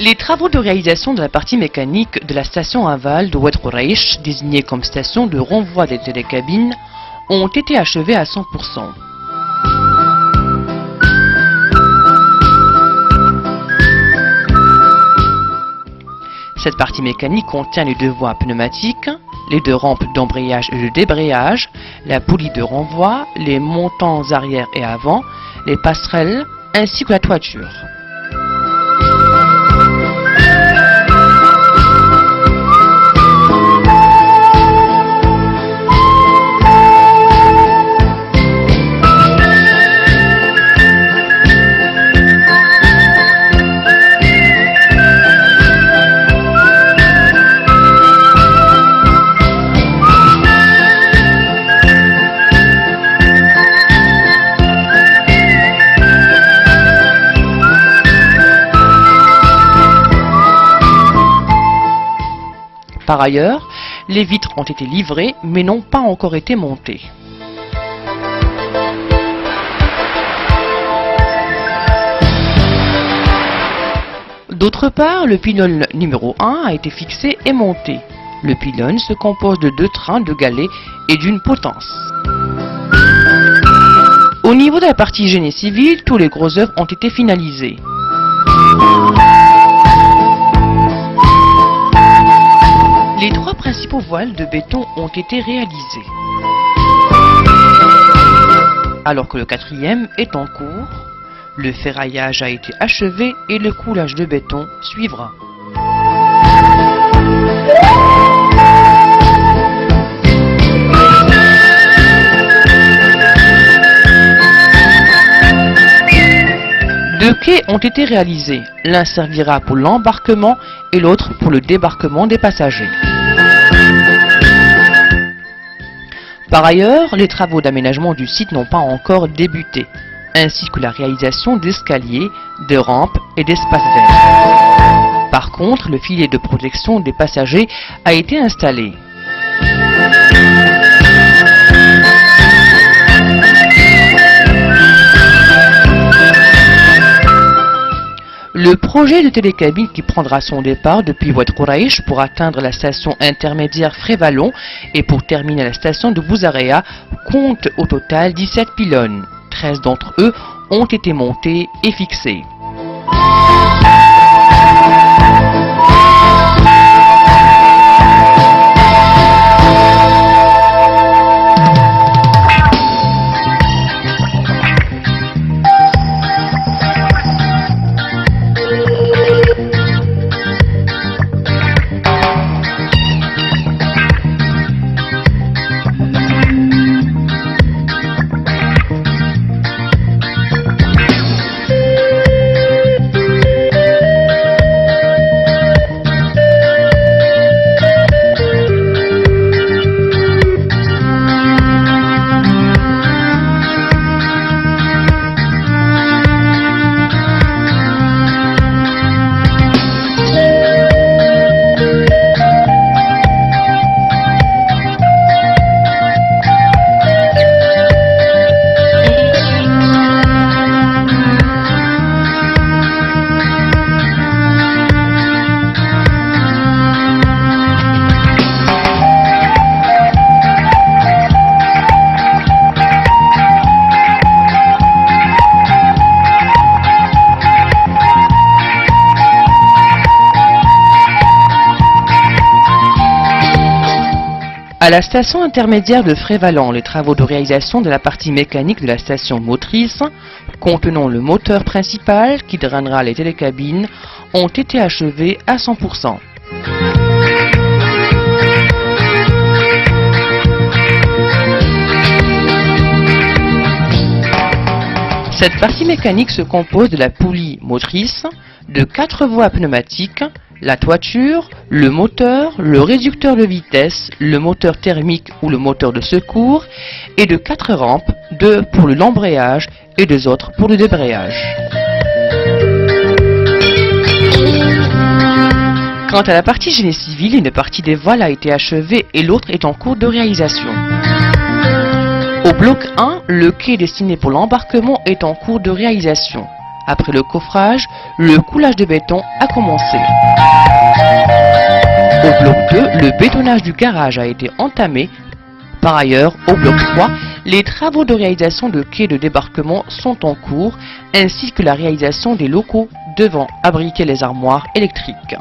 Les travaux de réalisation de la partie mécanique de la station aval de Oued Khouraich, désignée comme station de renvoi des télécabines, ont été achevés à 100%. Cette partie mécanique contient les deux voies pneumatiques, les deux rampes d'embrayage et de débrayage, la poulie de renvoi, les montants arrière et avant, les passerelles ainsi que la toiture. Par ailleurs, les vitres ont été livrées mais n'ont pas encore été montées. D'autre part, le pylône numéro 1 a été fixé et monté. Le pylône se compose de 2 trains de galets et d'une potence. Au niveau de la partie génie civil, tous les gros œuvres ont été finalisés. Les 3 principaux voiles de béton ont été réalisés, alors que le 4e est en cours. Le ferraillage a été achevé et le coulage de béton suivra. Deux quais ont été réalisés. L'un servira pour l'embarquement et l'autre pour le débarquement des passagers. Par ailleurs, les travaux d'aménagement du site n'ont pas encore débuté, ainsi que la réalisation d'escaliers, de rampes et d'espaces verts. Par contre, le filet de protection des passagers a été installé. Le projet de télécabine qui prendra son départ depuis Oued Khouraich pour atteindre la station intermédiaire Frévalon et pour terminer à la station de Bouzarea compte au total 17 pylônes. 13 d'entre eux ont été montés et fixés. À la station intermédiaire de Frévalon, les travaux de réalisation de la partie mécanique de la station motrice, contenant le moteur principal qui drainera les télécabines, ont été achevés à 100%. Cette partie mécanique se compose de la poulie motrice, de 4 voies pneumatiques, la toiture, le moteur, le réducteur de vitesse, le moteur thermique ou le moteur de secours et de 4 rampes, 2 pour l'embrayage et 2 autres pour le débrayage. Quant à la partie génie civil, une partie des voiles a été achevée et l'autre est en cours de réalisation. Au bloc 1, le quai destiné pour l'embarquement est en cours de réalisation. Après le coffrage, le coulage de béton a commencé. Au bloc 2, le bétonnage du garage a été entamé. Par ailleurs, au bloc 3, les travaux de réalisation de quais de débarquement sont en cours, ainsi que la réalisation des locaux devant abriter les armoires électriques.